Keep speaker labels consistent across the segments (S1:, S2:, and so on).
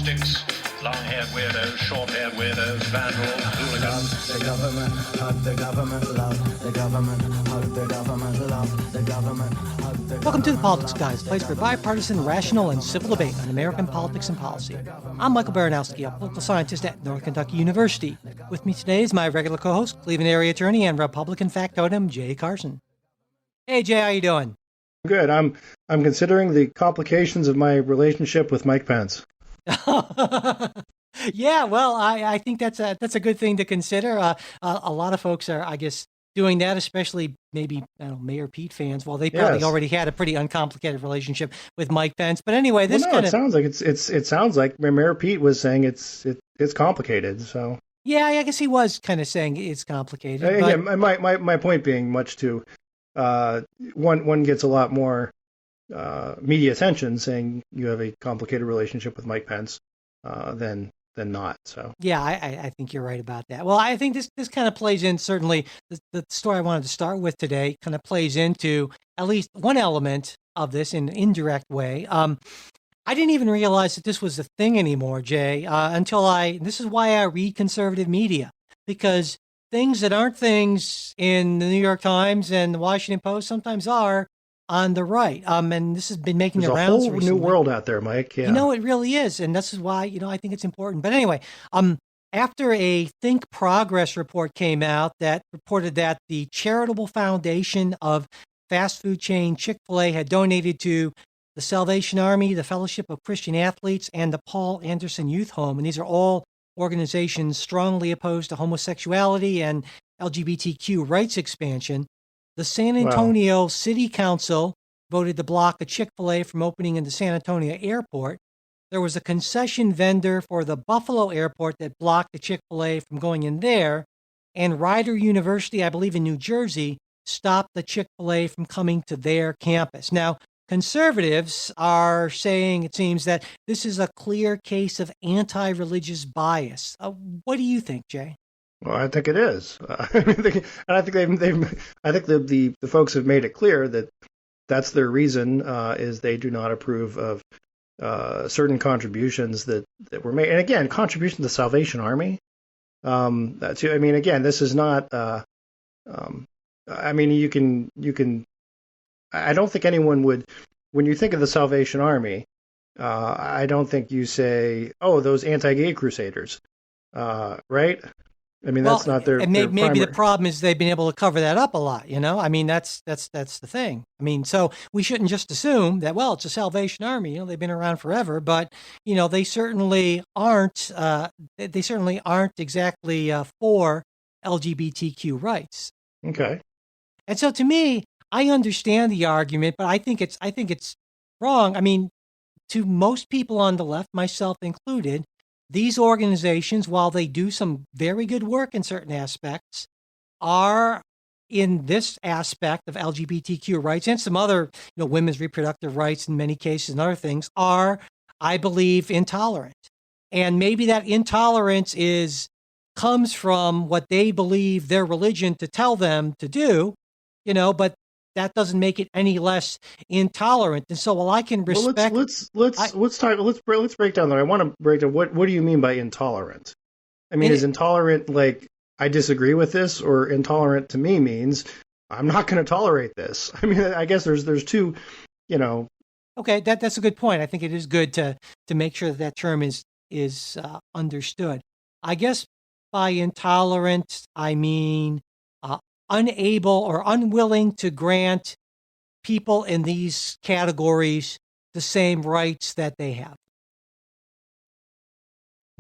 S1: politics, long-haired weirdos, short-haired weirdos, vandals, hooligans.
S2: The government, hug the government, love the government, hug the government, love the government, hug the government.
S3: Welcome to The Politics Guys, a place for bipartisan, rational, and civil debate on American politics and policy. I'm Michael Baranowski, a political scientist at North Kentucky University. With me today is my regular co-host, Cleveland area attorney and Republican factotum, Jay Carson. Hey, Jay, how you doing?
S4: Good. I'm considering the complications of my relationship with Mike Pence.
S3: Yeah, well, I think that's a good thing to consider. A lot of folks are, I guess, doing that, especially maybe Mayor Pete fans. Well, they probably already had a pretty uncomplicated relationship with Mike Pence. But anyway, this
S4: it sounds like it sounds like Mayor Pete was saying it's complicated. So
S3: yeah, I guess he was kind of saying it's complicated.
S4: Yeah, my point being much too. One gets a lot more media attention saying you have a complicated relationship with Mike Pence than not. So
S3: yeah, I think you're right about that. Well, I think this kind of plays in, certainly the story I wanted to start with today kind of plays into at least one element of this in an indirect way. I didn't even realize that this was a thing anymore, Jay, until this is why I read conservative media, because things that aren't things in the New York Times and the Washington Post sometimes are on the right. And this has been making the rounds recently.
S4: There's a whole new world out there, Mike. Yeah.
S3: It really is. And this is why, I think it's important. But anyway, after a Think Progress report came out that reported that the charitable foundation of fast food chain Chick-Fil-A had donated to the Salvation Army, the Fellowship of Christian Athletes, and the Paul Anderson Youth Home. And these are all organizations strongly opposed to homosexuality and LGBTQ rights expansion. The San Antonio City Council voted to block a Chick-fil-A from opening in the San Antonio airport. There was a concession vendor for the Buffalo airport that blocked the Chick-fil-A from going in there. And Rider University, I believe in New Jersey, stopped the Chick-fil-A from coming to their campus. Now, conservatives are saying, it seems, that this is a clear case of anti-religious bias. What do you think, Jay?
S4: Well, I think it is. I think the folks have made it clear that that's their reason, is they do not approve of certain contributions that were made. And again, contribution to the Salvation Army. This is not. You can. I don't think anyone would, when you think of the Salvation Army, I don't think you say, "Oh, those anti-gay crusaders," right? I mean, that's not their.
S3: And maybe
S4: primary.
S3: The problem is they've been able to cover that up a lot. I mean, that's the thing. I mean, so we shouldn't just assume that, well, it's a Salvation Army. They've been around forever, but they certainly aren't. They certainly aren't exactly for LGBTQ rights.
S4: Okay.
S3: And so, to me, I understand the argument, but I think it's wrong. I mean, to most people on the left, myself included, these organizations, while they do some very good work in certain aspects, are in this aspect of LGBTQ rights and some other, women's reproductive rights in many cases and other things, are, I believe, intolerant. And maybe that intolerance comes from what they believe their religion to tell them to do, but that doesn't make it any less intolerant. And so, while I can respect,
S4: let's break down that. I want to break down what do you mean by intolerant? I mean, is intolerant like I disagree with this, or intolerant to me means I'm not going to tolerate this? I mean, I guess there's two,
S3: Okay, that's a good point. I think it is good to make sure that term is understood. I guess by intolerant, I mean unable or unwilling to grant people in these categories the same rights that they have.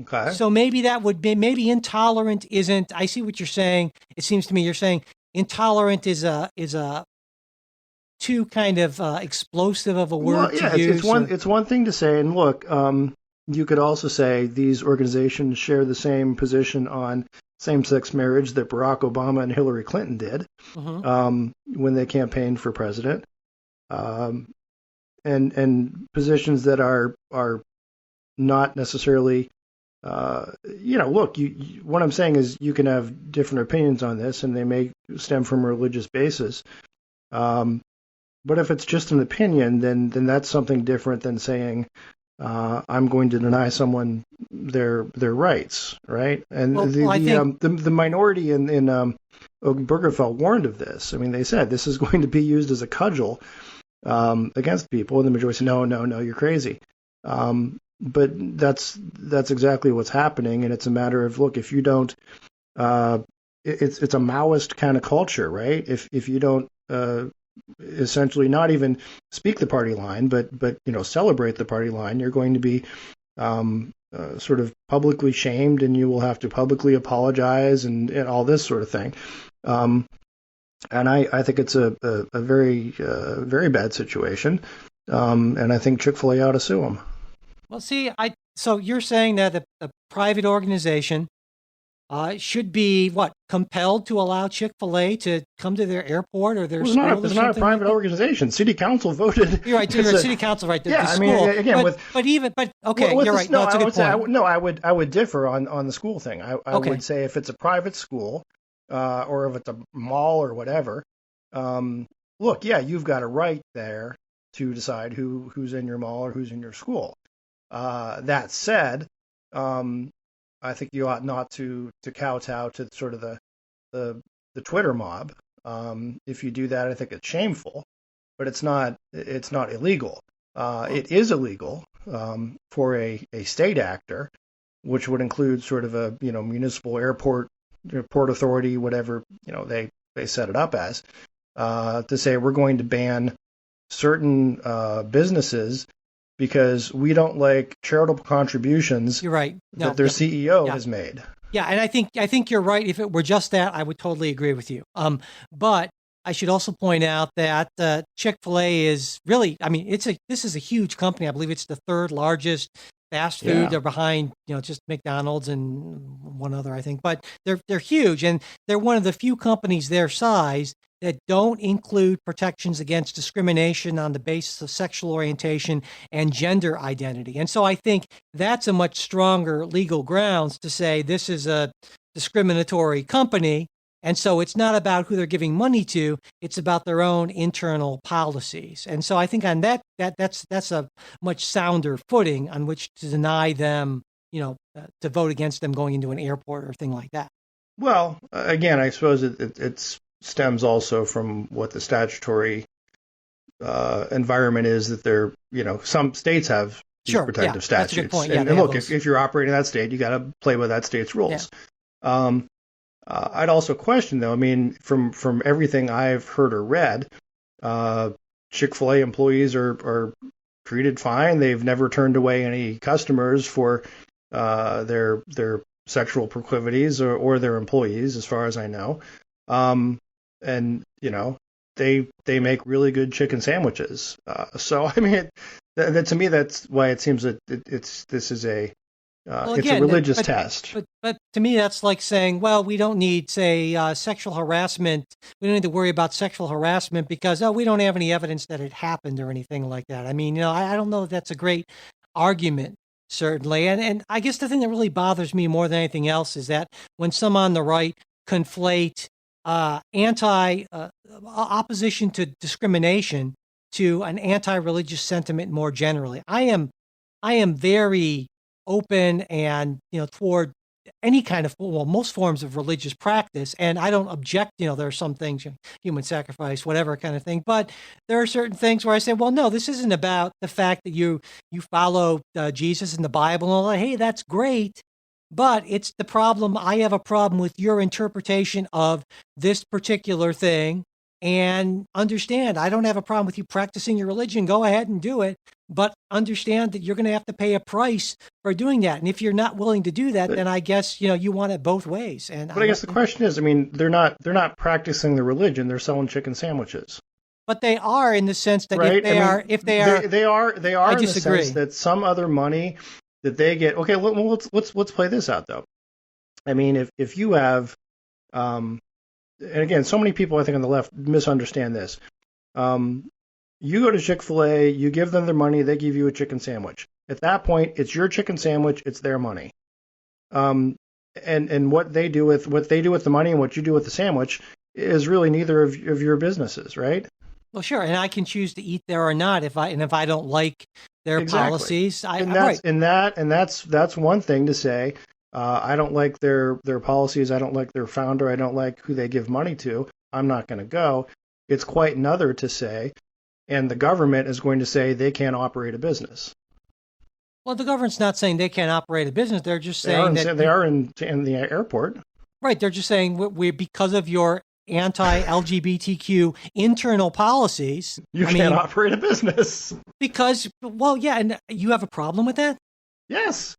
S4: Okay.
S3: So maybe that would be, maybe intolerant isn't, I see what you're saying. It seems to me you're saying intolerant is a too kind of explosive of a word to use.
S4: It's one thing to say, and look, you could also say these organizations share the same position on same-sex marriage that Barack Obama and Hillary Clinton did when they campaigned for president, and positions that are not necessarily, look. What I'm saying is you can have different opinions on this, and they may stem from a religious basis. But if it's just an opinion, then that's something different than saying I'm going to deny someone their rights, right? And
S3: Well, I think
S4: the minority in Obergefell warned of this. I mean, they said this is going to be used as a cudgel against people, and the majority said, no, you're crazy. But that's exactly what's happening, and it's a matter of, look, if you don't, it's a Maoist kind of culture, right? If you don't essentially not even speak the party line, but celebrate the party line, you're going to be sort of publicly shamed, and you will have to publicly apologize and all this sort of thing. And I think it's a very very bad situation, and I think Chick-fil-A ought to sue them.
S3: Well, see, so you're saying that a private organization should be compelled to allow Chick-fil-A to come to their airport or their school?
S4: It's not a private organization. City council voted.
S3: You're right. You're city council, right?
S4: Yeah,
S3: I mean,
S4: again,
S3: okay, you're right. No, it's a good point.
S4: I would differ on the school thing. I
S3: Okay.
S4: would say if it's a private school, or if it's a mall or whatever, look, yeah, you've got a right there to decide who's in your mall or who's in your school. That said, I think you ought not to kowtow to sort of the Twitter mob. If you do that, I think it's shameful, but it's not illegal. It is illegal for a state actor, which would include sort of a municipal airport, port authority, whatever they set it up as, to say we're going to ban certain businesses because we don't like charitable contributions.
S3: You're right.
S4: That their CEO has made.
S3: Yeah, and I think you're right. If it were just that, I would totally agree with you. But I should also point out that Chick-fil-A is really, I mean, this is a huge company. I believe it's the third largest fast food.
S4: Yeah.
S3: They're behind, just McDonald's and one other, I think. But they're huge, and they're one of the few companies their size that don't include protections against discrimination on the basis of sexual orientation and gender identity. And so I think that's a much stronger legal grounds to say this is a discriminatory company. And so it's not about who they're giving money to, it's about their own internal policies. And so I think on that's a much sounder footing on which to deny them, to vote against them going into an airport or thing like that.
S4: Well, again, I suppose it stems also from what the statutory environment is that they're, some states have protective statutes.
S3: That's a good point. Yeah,
S4: and look, if you're operating in that state, you got to play by that state's rules. Yeah. I'd also question, though, I mean, from everything I've heard or read, Chick-fil-A employees are treated fine. They've never turned away any customers for their sexual proclivities or their employees, as far as I know. And they make really good chicken sandwiches. So I mean, that to me, that's why it seems that this is a religious test.
S3: But to me, that's like saying, well, we don't need, say, sexual harassment. We don't need to worry about sexual harassment because we don't have any evidence that it happened or anything like that. I mean, I don't know if that's a great argument. Certainly. And I guess the thing that really bothers me more than anything else is that when some on the right conflate opposition to discrimination to an anti-religious sentiment more generally. I am very open and, toward any kind of, most forms of religious practice. And I don't object, there are some things, human sacrifice, whatever kind of thing. But there are certain things where I say, well, no, this isn't about the fact that you follow Jesus and the Bible and all that. Hey, that's great. But it's the problem. I have a problem with your interpretation of this particular thing. And understand, I don't have a problem with you practicing your religion. Go ahead and do it. But understand that you're going to have to pay a price for doing that. And if you're not willing to do that, then I guess, you want it both ways. But
S4: I guess the question is, I mean, they're not practicing the religion. They're selling chicken sandwiches.
S3: But they are, in the sense that
S4: right?
S3: they are
S4: I in disagree. The sense that some other money that they get. Okay, well, let's play this out though. I mean, if you have, and again, so many people I think on the left misunderstand this. You go to Chick-fil-A, you give them their money, they give you a chicken sandwich. At that point, it's your chicken sandwich, it's their money. And what they do with the money and what you do with the sandwich is really neither of your businesses, right?
S3: Well, sure, and I can choose to eat there or not if I don't like their
S4: Exactly.
S3: policies.
S4: That's one thing to say. I don't like their policies. I don't like their founder. I don't like who they give money to. I'm not going to go. It's quite another to say, and the government is going to say they can't operate a business.
S3: Well, the government's not saying they can't operate a business. They're just saying
S4: they are in the airport.
S3: Right. They're just saying we because of your anti-LGBTQ internal policies.
S4: You can't operate a business.
S3: Because, well, yeah, and you have a problem with that?
S4: Yes.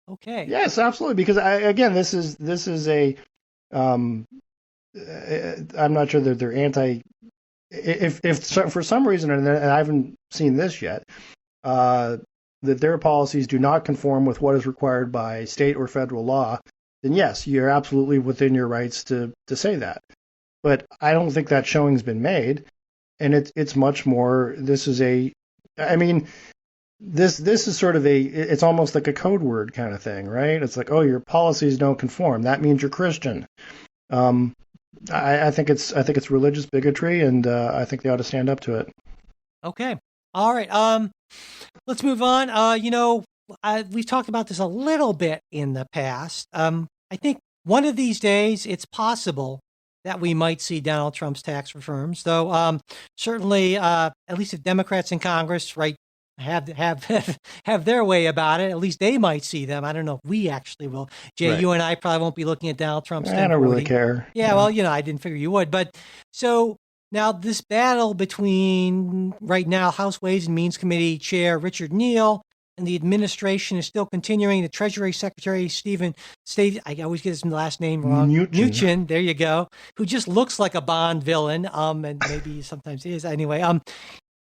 S3: Okay.
S4: Yes, absolutely. Because this is a I'm not sure that they're anti. If for some reason, and I haven't seen this yet, that their policies do not conform with what is required by state or federal law, then yes, you're absolutely within your rights to say that. But I don't think that showing's been made, and it's much more. This is this is sort of it's almost like a code word kind of thing, right? It's like, oh, your policies don't conform. That means you're Christian. I think it's religious bigotry, and I think they ought to stand up to it.
S3: Okay. All right. Let's move on. We've talked about this a little bit in the past. I think one of these days it's possible that we might see Donald Trump's tax reforms, though certainly, at least if Democrats in Congress, right, have their way about it, at least they might see them. I don't know if we actually will. Jay,
S4: Right.
S3: You and I probably won't be looking at Donald Trump's.
S4: I don't really care.
S3: Yeah, well, I didn't figure you would. But so now this battle between right now House Ways and Means Committee Chair Richard Neal and the administration is still continuing. The Treasury Secretary I always get his last name wrong. Mnuchin, there you go, who just looks like a Bond villain, and maybe sometimes he is. Anyway,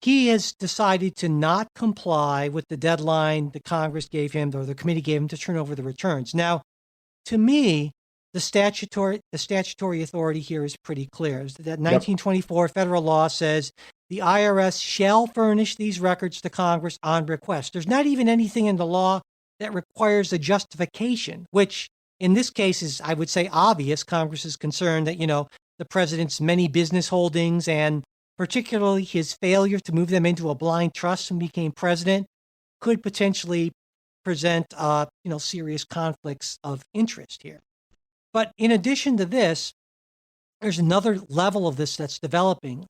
S3: he has decided to not comply with the deadline the Congress gave him, or the committee gave him, to turn over the returns. Now, to me, the statutory authority here is pretty clear. That 1924 federal law says the IRS shall furnish these records to Congress on request. There's not even anything in the law that requires a justification, which in this case is, I would say, obvious. Congress is concerned that, the president's many business holdings and particularly his failure to move them into a blind trust when he became president could potentially present, serious conflicts of interest here. But in addition to this, there's another level of this that's developing.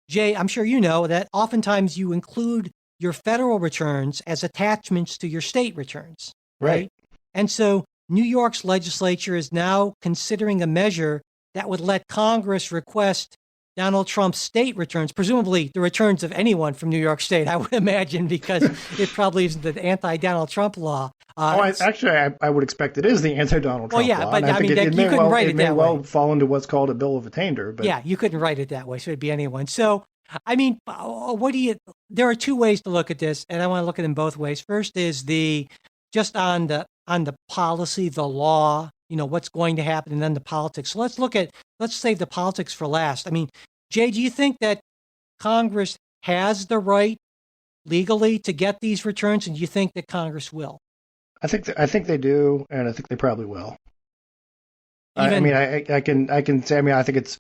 S3: Jay, I'm sure you know that oftentimes you include your federal returns as attachments to your state returns, right? And so New York's legislature is now considering a measure that would let Congress request Donald Trump's state returns, presumably the returns of anyone from New York State, I would imagine, because it probably isn't the anti-Donald Trump law.
S4: I would expect it is the anti-Donald Trump law.
S3: Yeah, but
S4: you
S3: couldn't write it that way.
S4: It may well fall into what's called a bill of attainder. But
S3: yeah, you couldn't write it that way, so it'd be anyone. So, there are two ways to look at this, and I want to look at them both ways. First is just on the policy, the law, what's going to happen, and then the politics. So let's save the politics for last. Jay, do you think that Congress has the right legally to get these returns, and do you think that Congress will?
S4: I think they do, and I think they probably will. I can say. I think it's.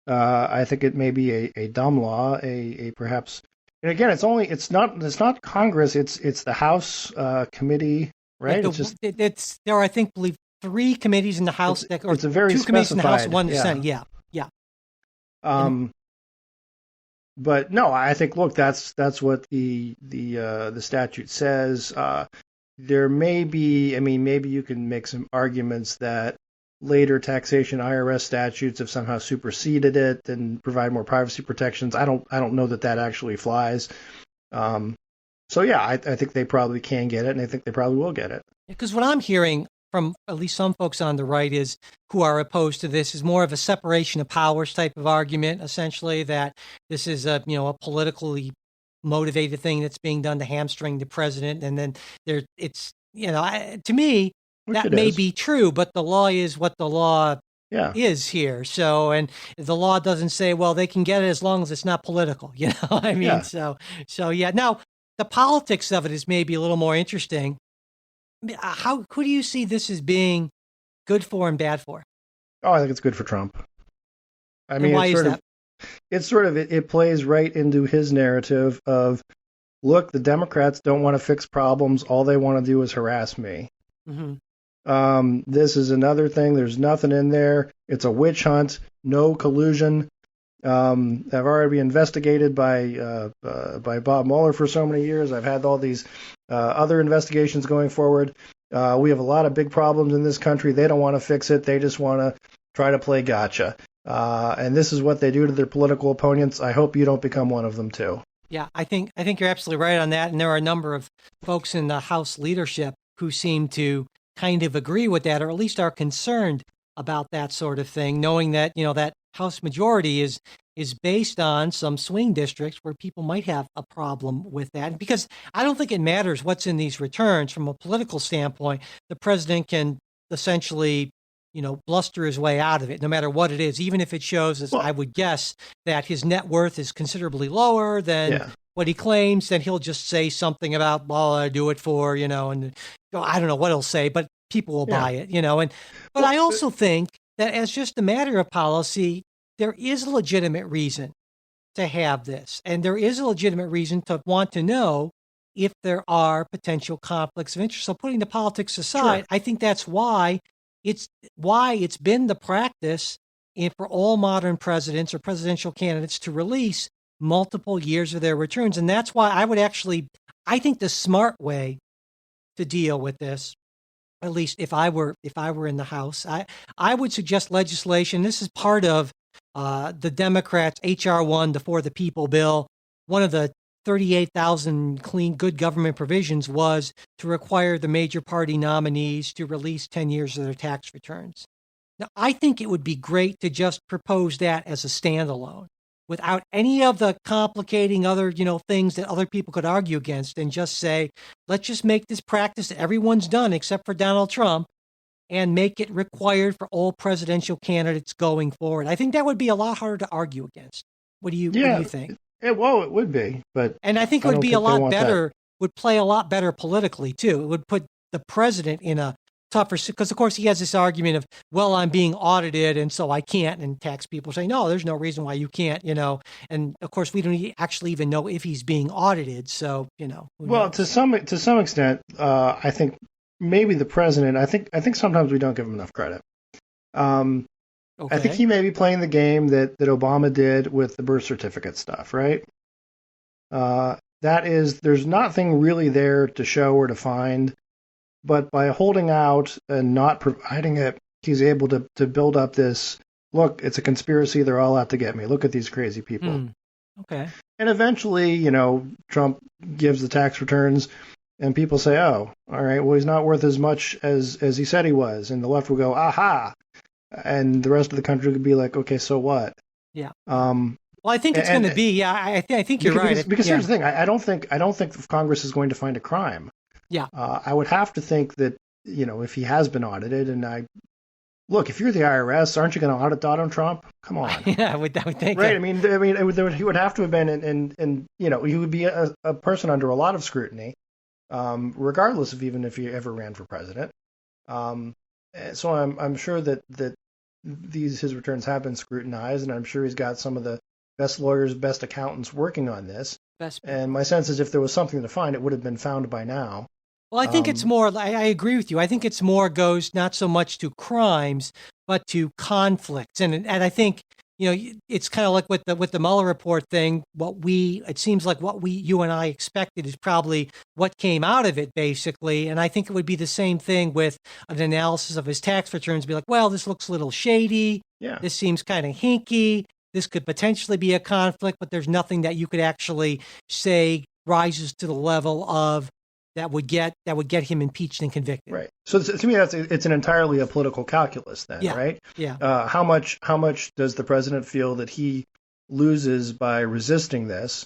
S4: I think it may be a dumb law, a perhaps. And again, it's not Congress. It's the House committee, right?
S3: There are, I believe 3 committees in the House
S4: it's a very
S3: 2 committees in the House, 1 in the
S4: yeah.
S3: Senate. Yeah.
S4: But no, I think that's what the statute says. There may be, maybe you can make some arguments that later taxation IRS statutes have somehow superseded it and provide more privacy protections. I don't know that actually flies. So yeah, I think they probably can get it, and I think they probably will get it.
S3: Because what I'm hearing from at least some folks on the right who are opposed to this is more of a separation of powers type of argument, essentially, that this is a politically motivated thing that's being done to hamstring the president. And then to me, that may be true, but the law is what the law is here. So, and the law doesn't say, well, they can get it as long as it's not political, So yeah. Now, the politics of it is maybe a little more interesting. Who do you see this as being good for and bad for?
S4: Oh, I think it's good for Trump.
S3: Why is that?
S4: it's sort of it plays right into his narrative of, look, the Democrats don't want to fix problems. All they want to do is harass me. This is another thing. There's nothing in there. It's a witch hunt. No collusion. I've already been investigated by Bob Mueller for so many years. I've had all these other investigations going forward. We have a lot of big problems in this country. They don't want to fix it. They just want to try to play gotcha. And this is what they do to their political opponents. I hope you don't become one of them too.
S3: Yeah, I think you're absolutely right on that. And there are a number of folks in the House leadership who seem to kind of agree with that, or at least are concerned about that sort of thing, knowing that, that House majority is based on some swing districts where people might have a problem with that. Because I don't think it matters what's in these returns from a political standpoint. The president can essentially, bluster his way out of it, no matter what it is, even if it shows, as I would guess, that his net worth is considerably lower than what he claims. Then he'll just say something about, well, I do it for, and I don't know what he'll say, but people will buy it, but I also think that as just a matter of policy, there is a legitimate reason to have this. And there is a legitimate reason to want to know if there are potential conflicts of interest. So putting the politics aside, I think that's why it's been the practice for all modern presidents or presidential candidates to release multiple years of their returns. And that's why I think the smart way to deal with this, at least if I were in the House, I would suggest legislation. This is part of the Democrats' H.R. 1, the For the People bill. One of the 38,000 clean, good government provisions was to require the major party nominees to release 10 years of their tax returns. Now, I think it would be great to just propose that as a standalone, without any of the complicating other, things that other people could argue against, and just say, let's just make this practice that everyone's done except for Donald Trump, and make it required for all presidential candidates going forward. I think that would be a lot harder to argue against. What do you think?
S4: It would be,
S3: and I think it would be a lot better. Would play a lot better politically too. It would put the president in a tougher, because of course he has this argument of, well, I'm being audited and so I can't. And tax people say, no, there's no reason why you can't. And of course we don't actually even know if he's being audited. So
S4: well, to some extent, I think. Maybe the president. I think sometimes we don't give him enough credit. I think he may be playing the game that Obama did with the birth certificate stuff, right? That is, there's nothing really there to show or to find, but by holding out and not providing it, he's able to build up this, look, it's a conspiracy, they're all out to get me. Look at these crazy people.
S3: Okay.
S4: And eventually, Trump gives the tax returns. And people say, oh, all right, well, he's not worth as much as he said he was. And the left will go, aha. And the rest of the country could be like, okay, so what?
S3: Yeah. Well, I think it's going to be, I think you're right.
S4: Because here's the thing. I don't think Congress is going to find a crime.
S3: Yeah.
S4: I would have to think that, if he has been audited, and look, if you're the IRS, aren't you going to audit Donald Trump? Come on.
S3: Yeah, I would think.
S4: Right. He would have to have been, and he would be a person under a lot of scrutiny. Regardless of even if he ever ran for president. So I'm sure that his returns have been scrutinized, and I'm sure he's got some of the best lawyers, best accountants working on this. And my sense is if there was something to find, it would have been found by now.
S3: Well, I think it's more, I agree with you. I think it's more goes not so much to crimes, but to conflicts. And I think, it's kind of like with the Mueller report thing. It seems like you and I expected is probably what came out of it, basically. And I think it would be the same thing with an analysis of his tax returns. Be like, well, this looks a little shady. Yeah. This seems kind of hinky. This could potentially be a conflict, but there's nothing that you could actually say rises to the level of that would get him impeached and convicted.
S4: Right. So to me, it's an entirely a political calculus then, right?
S3: Yeah.
S4: How much does the president feel that he loses by resisting this,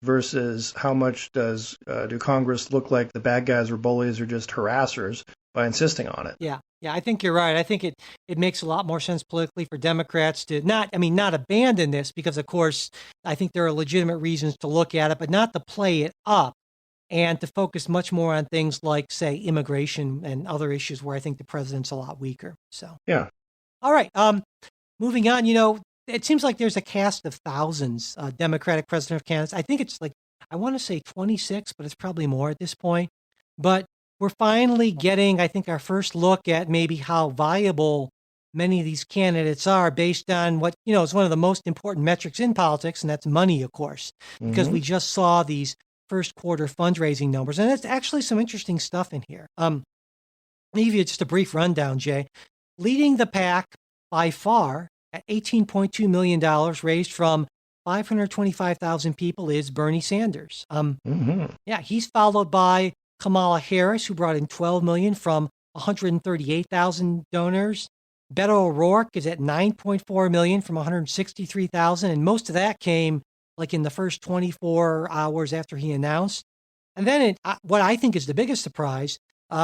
S4: versus how much do Congress look like the bad guys or bullies or just harassers by insisting on it?
S3: Yeah. I think you're right. I think it makes a lot more sense politically for Democrats to not abandon this, because of course I think there are legitimate reasons to look at it, but not to play it up. And to focus much more on things like, say, immigration and other issues where I think the president's a lot weaker. So,
S4: yeah.
S3: All right. Moving on, it seems like there's a cast of thousands Democratic presidential candidates. I think it's like, I want to say 26, but it's probably more at this point. But we're finally getting, I think, our first look at maybe how viable many of these candidates are based on what, is one of the most important metrics in politics, and that's money, of course, because we just saw these first quarter fundraising numbers. And it's actually some interesting stuff in here. I'll give you just a brief rundown, Jay. Leading the pack by far at $18.2 million raised from 525,000 people is Bernie Sanders. Yeah, he's followed by Kamala Harris, who brought in $12 million from 138,000 donors. Beto O'Rourke is at $9.4 million from 163,000, and most of that came like in the first 24 hours after he announced. And then what I think is the biggest surprise,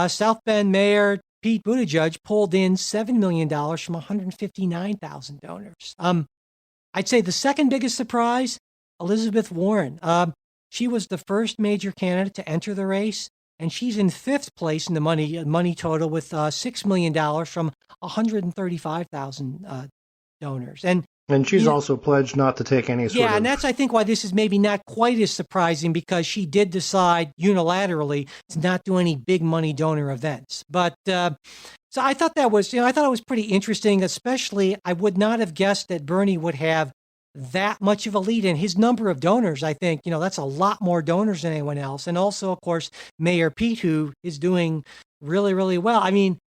S3: South Bend Mayor Pete Buttigieg pulled in $7 million from 159,000 donors. I'd say the second biggest surprise, Elizabeth Warren. She was the first major candidate to enter the race, and she's in fifth place in the money total with $6 million from 135,000 donors.
S4: And she's also pledged not to take any sort of...
S3: Yeah, and that's, I think, why this is maybe not quite as surprising, because she did decide unilaterally to not do any big money donor events. But so I thought that was, I thought it was pretty interesting, especially I would not have guessed that Bernie would have that much of a lead in his number of donors. I think, that's a lot more donors than anyone else. And also, of course, Mayor Pete, who is doing really, really well. I mean,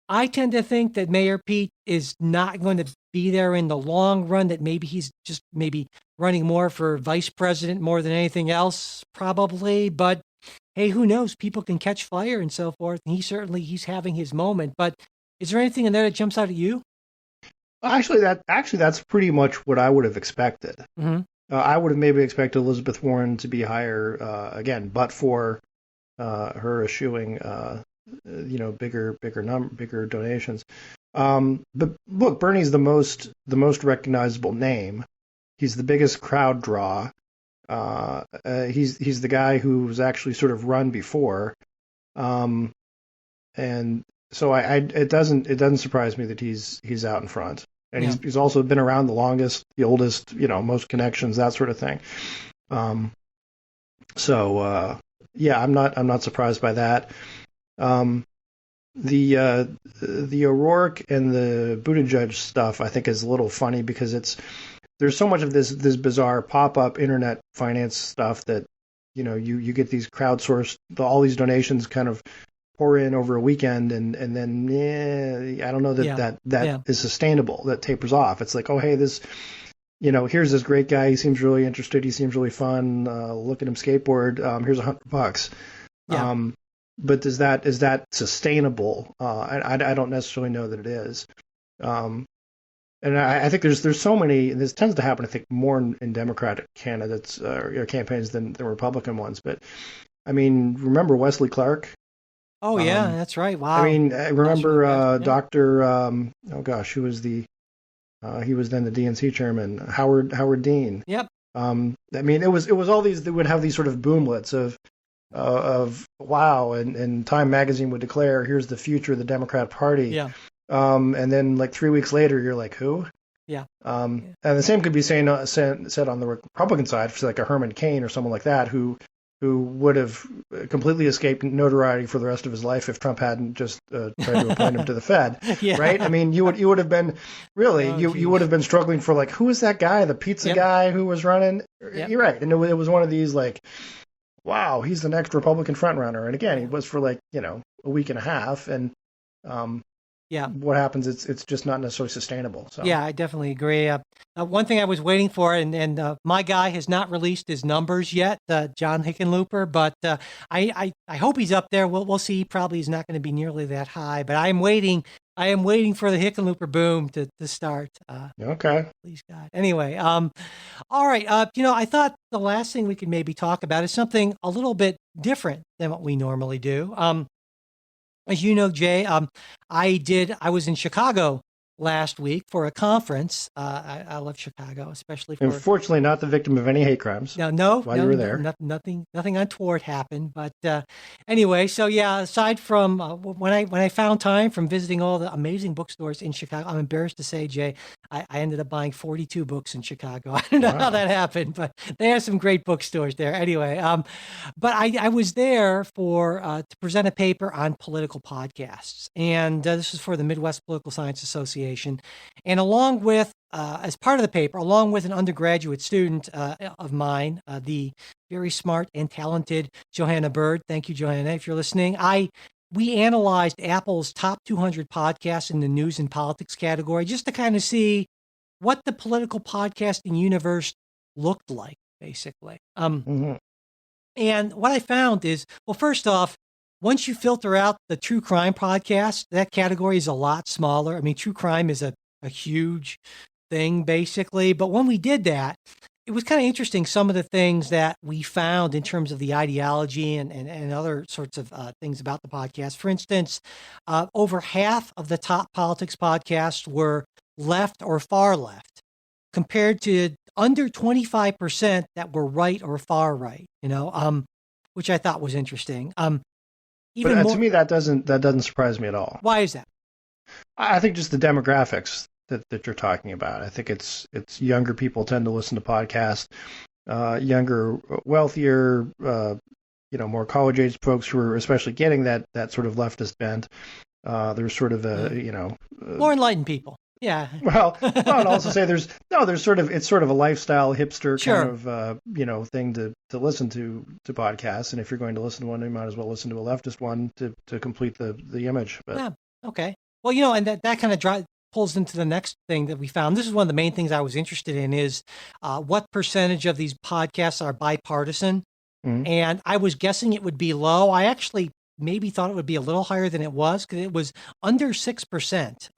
S3: I tend to think that Mayor Pete is not going to be there in the long run, that maybe he's just maybe running more for vice president more than anything else, probably. But hey, who knows? People can catch fire and so forth. And he's having his moment. But is there anything in there that jumps out at you?
S4: Actually, that's pretty much what I would have expected. I would have maybe expected Elizabeth Warren to be higher again, but for her eschewing bigger donations. But look, Bernie's the most recognizable name. He's the biggest crowd draw. He's the guy who was actually sort of run before, and so it doesn't surprise me that he's out in front. And he's also been around the longest, the oldest, most connections, that sort of thing. Yeah, I'm not surprised by that. The O'Rourke and the Buttigieg stuff, I think, is a little funny because there's so much of this bizarre pop-up internet finance stuff that you get these crowdsourced, all these donations kind of pour in over a weekend, and then I don't know that is sustainable. That tapers off. It's like, oh hey, this here's this great guy. He seems really interested. He seems really fun. Look at him skateboard. Here's $100.
S3: Yeah.
S4: But is that sustainable? I don't necessarily know that it is. And I think there's so many. And this tends to happen, I think, more in Democratic candidates or campaigns than Republican ones. But I mean, remember Wesley Clark?
S3: Oh yeah, that's right. Wow.
S4: I mean, I remember Dr. Who was he was then the DNC chairman, Howard Dean.
S3: Yep.
S4: I mean, it was all these. They would have these sort of boomlets of wow, and Time magazine would declare, here's the future of the Democrat Party.
S3: Yeah.
S4: And then like 3 weeks later, you're like, who?
S3: Yeah.
S4: And the same could be said on the Republican side, for like a Herman Cain or someone like that, who would have completely escaped notoriety for the rest of his life if Trump hadn't just tried to appoint him to the Fed.
S3: Yeah.
S4: Right? I mean, you would have been really you would have been struggling for like, who is that guy, the pizza guy who was running?
S3: Yep.
S4: You're right, and it was one of these like, wow, he's the next Republican frontrunner. And again, he was for like a week and a half, and what happens? It's just not necessarily sustainable. So
S3: yeah, I definitely agree. One thing I was waiting for, and my guy has not released his numbers yet, John Hickenlooper, but I hope he's up there. We'll see. Probably he's not going to be nearly that high, but I am waiting for the Hickenlooper boom to start.
S4: Okay.
S3: Please God. Anyway, all right. I thought the last thing we could maybe talk about is something a little bit different than what we normally do. As you know, Jay, I was in Chicago last week for a conference. I love Chicago, especially for.
S4: Unfortunately, not the victim of any hate crimes.
S3: No,
S4: while you were there.
S3: nothing untoward happened. But anyway, so yeah, aside from when I found time from visiting all the amazing bookstores in Chicago, I'm embarrassed to say, Jay, I ended up buying 42 books in Chicago. I don't know how that happened, but they have some great bookstores there. Anyway, but I was there for to present a paper on political podcasts, and this is for the Midwest Political Science Association, and along with as part of the paper, along with an undergraduate student of mine, the very smart and talented Johanna Bird. Thank you, Johanna, if you're listening. We analyzed Apple's top 200 podcasts in the news and politics category just to kind of see what the political podcasting universe looked like, basically. And what I found is, well, first off, once you filter out the true crime podcast, that category is a lot smaller. I mean, true crime is a huge thing, basically. But when we did that, it was kind of interesting, some of the things that we found in terms of the ideology and other sorts of things about the podcast. For instance, over half of the top politics podcasts were left or far left, compared to under 25% that were right or far right, which I thought was interesting. To
S4: me, that doesn't surprise me at all.
S3: Why is that?
S4: I think just the demographics that you're talking about. I think it's younger people tend to listen to podcasts, younger, wealthier, more college-age folks who are especially getting that sort of leftist bent. There's sort of
S3: more enlightened people. Yeah.
S4: Well, I'd also say it's sort of a lifestyle hipster kind of thing to listen to podcasts, and if you're going to listen to one, you might as well listen to a leftist one to complete the image. But
S3: yeah, okay. Well, and that kind of pulls into the next thing that we found. This is one of the main things I was interested in is what percentage of these podcasts are bipartisan. Mm-hmm. And I was guessing it would be low. I actually maybe thought it would be a little higher than it was, because it was under 6%.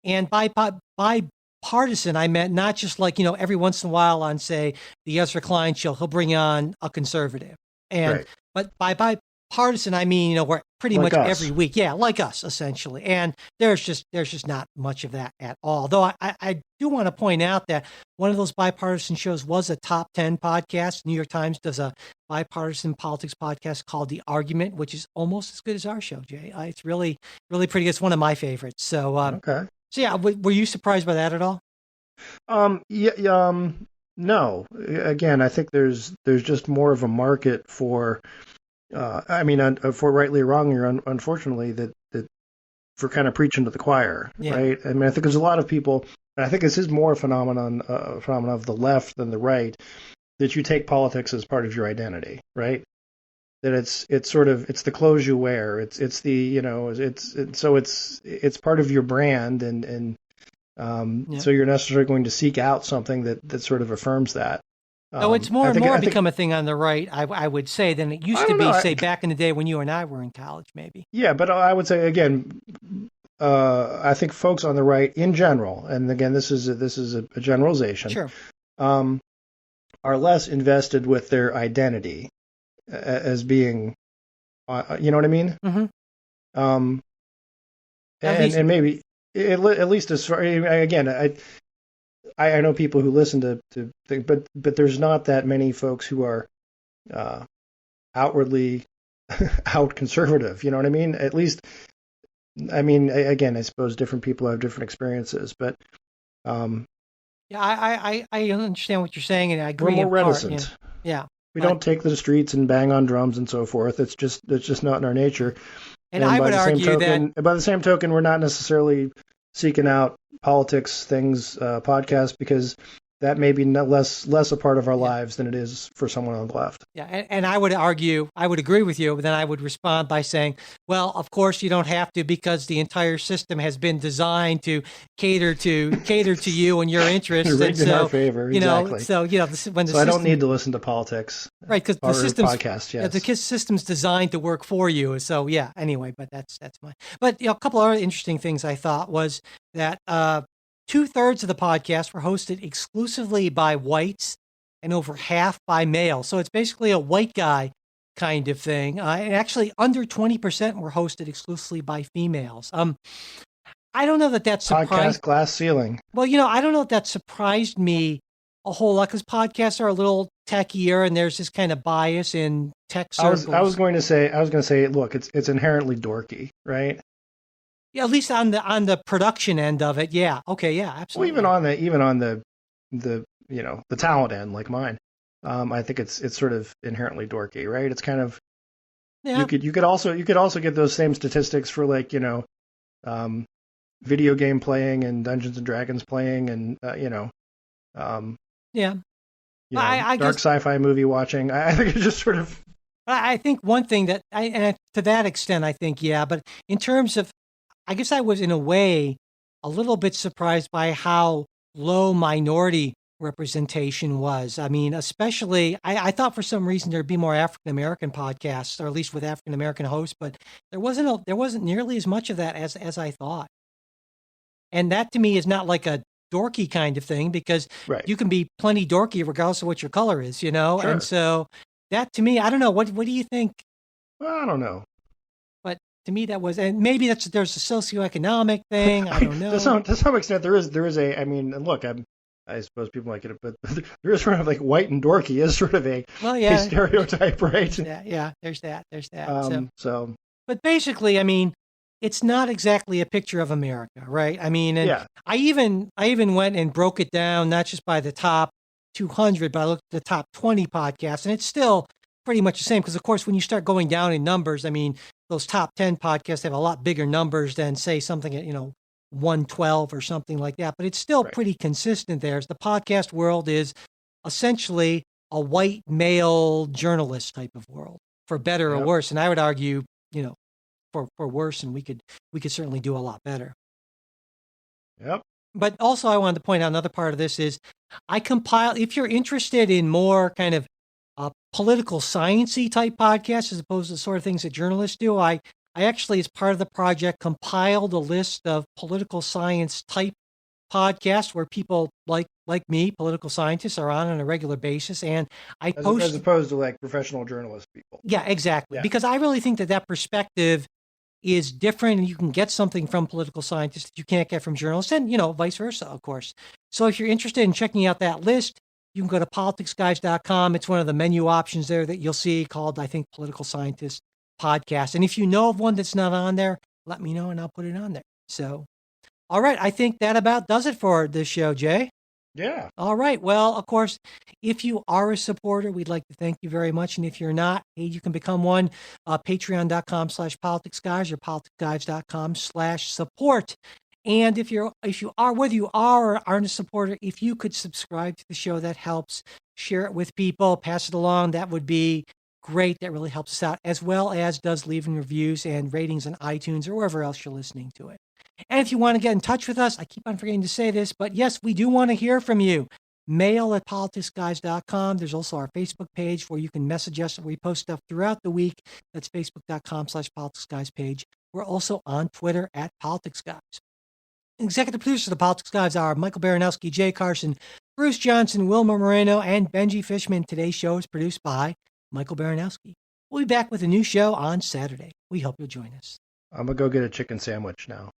S3: And by bipartisan, I meant not just like, every once in a while on, say, the Ezra Klein show, he'll bring on a conservative. But by bipartisan, I mean, we're pretty
S4: like
S3: much
S4: us.
S3: Every week. Yeah, like us, essentially. And there's just not much of that at all. Though I do want to point out that one of those bipartisan shows was a top 10 podcast. New York Times does a bipartisan politics podcast called The Argument, which is almost as good as our show, Jay. It's really, really pretty good. It's one of my favorites. So,
S4: okay.
S3: So yeah, were you surprised by that at all?
S4: No. Again, I think there's just more of a market for, for rightly or wrongly, unfortunately, that for kind of preaching to the choir, right? I mean, I think there's a lot of people, and I think this is more a phenomenon of the left than the right, that you take politics as part of your identity, right? That it's the clothes you wear. It's part of your brand, and so you're necessarily going to seek out something that sort of affirms that.
S3: It's more and more become a thing on the right, I would say, than it used to be, say, back in the day when you and I were in college, maybe.
S4: Yeah, but I would say, again, I think folks on the right in general, and again, this is a generalization,
S3: sure,
S4: are less invested with their identity as being, you know what I mean?
S3: Mm-hmm.
S4: And maybe at least as far, again, I know people who listen to think, but there's not that many folks who are outwardly out conservative. You know what I mean? At least, I mean, again, I suppose different people have different experiences, but
S3: yeah, I understand what you're saying, and I agree.
S4: We're more reticent.
S3: Yeah.
S4: We don't take to the streets and bang on drums and so forth. It's just not in our nature.
S3: And I would argue that
S4: by the same token, we're not necessarily seeking out politics things, podcasts, because that may be less a part of our lives than it is for someone on the left.
S3: Yeah, and I would argue, I would agree with you, but then I would respond by saying, well, of course you don't have to, because the entire system has been designed to cater to you and your interests.
S4: Rigged in our favor, exactly.
S3: So
S4: I don't need to listen to politics,
S3: right? Because the system's
S4: podcast, yes.
S3: The system's designed to work for you. So yeah, anyway, but that's mine. But a couple other interesting things I thought was that 2/3 of the podcasts were hosted exclusively by whites and over half by males. So it's basically a white guy kind of thing. And actually under 20% were hosted exclusively by females. I don't know that surprised.
S4: Podcast glass ceiling.
S3: Well, I don't know if that surprised me a whole lot because podcasts are a little techier, and there's this kind of bias in tech circles.
S4: I was going to say, look, it's inherently dorky, right?
S3: Yeah, at least on the production end of it. Yeah. Okay. Yeah. Absolutely.
S4: Well, even on the the talent end, like mine, I think it's sort of inherently dorky, right? It's kind of you could also get those same statistics for like video game playing and Dungeons and Dragons playing and
S3: I
S4: dark
S3: guess,
S4: sci-fi movie watching. I think it's just sort of.
S3: I think one thing that to that extent, I think, yeah, but in terms of, I guess I was in a way a little bit surprised by how low minority representation was. I mean, especially, I thought for some reason there'd be more African American podcasts, or at least with African American hosts, but there wasn't nearly as much of that as I thought. And that to me is not like a dorky kind of thing, because you can be plenty dorky regardless of what your color is,
S4: Sure.
S3: And so that to me, I don't know. What do you think?
S4: Well, I don't know.
S3: But to me, that was, and maybe there's a socioeconomic thing. I don't know.
S4: To some extent, there is a. I mean, look, I suppose people like it, but there is sort of like white and dorky is sort of a stereotype, right?
S3: Yeah. There's that. But basically, I mean, it's not exactly a picture of America, right? I mean, and I even went and broke it down, not just by the top 200, but I looked at the top 20 podcasts, and it's still pretty much the same. Because of course, when you start going down in numbers, I mean, those top 10 podcasts have a lot bigger numbers than say something at 112 or something like that. But it's still pretty consistent there. The podcast world is essentially a white male journalist type of world, for better or worse. And I would argue, for worse, and we could certainly do a lot better.
S4: Yep.
S3: But also, I wanted to point out another part of this is I compile, if you're interested in more kind of political science-y type podcasts as opposed to the sort of things that journalists do, I actually, as part of the project, compiled a list of political science type podcasts where people like me, political scientists, are on a regular basis, and I post
S4: as opposed to like professional journalist people.
S3: Yeah, exactly. Yeah. Because I really think that perspective is different, and you can get something from political scientists that you can't get from journalists, and vice versa, of course. So if you're interested in checking out that list, you can go to politicsguys.com. It's one of the menu options there that you'll see called, I think, Political Scientist Podcast. And if you know of one that's not on there, let me know and I'll put it on there. So, all right. I think that about does it for this show, Jay.
S4: Yeah.
S3: All right. Well, of course, if you are a supporter, we'd like to thank you very much. And if you're not, hey, you can become one. Patreon.com/politicsguys or politicsguys.com/support. And if you are, whether you are or aren't a supporter, if you could subscribe to the show, that helps. Share it with people, pass it along. That would be great. That really helps us out, as well as does leaving reviews and ratings on iTunes or wherever else you're listening to it. And if you want to get in touch with us, I keep on forgetting to say this, but yes, we do want to hear from you. Mail@politicsguys.com. There's also our Facebook page where you can message us. We post stuff throughout the week. That's facebook.com/politicsguys page. We're also on Twitter @politicsguys. Executive producers of the Politics Guys are Michael Baranowski, Jay Carson, Bruce Johnson, Wilma Moreno, and Benji Fishman. Today's show is produced by Michael Baranowski. We'll be back with a new show on Saturday. We hope you'll join us.
S4: I'm going to go get a chicken sandwich now.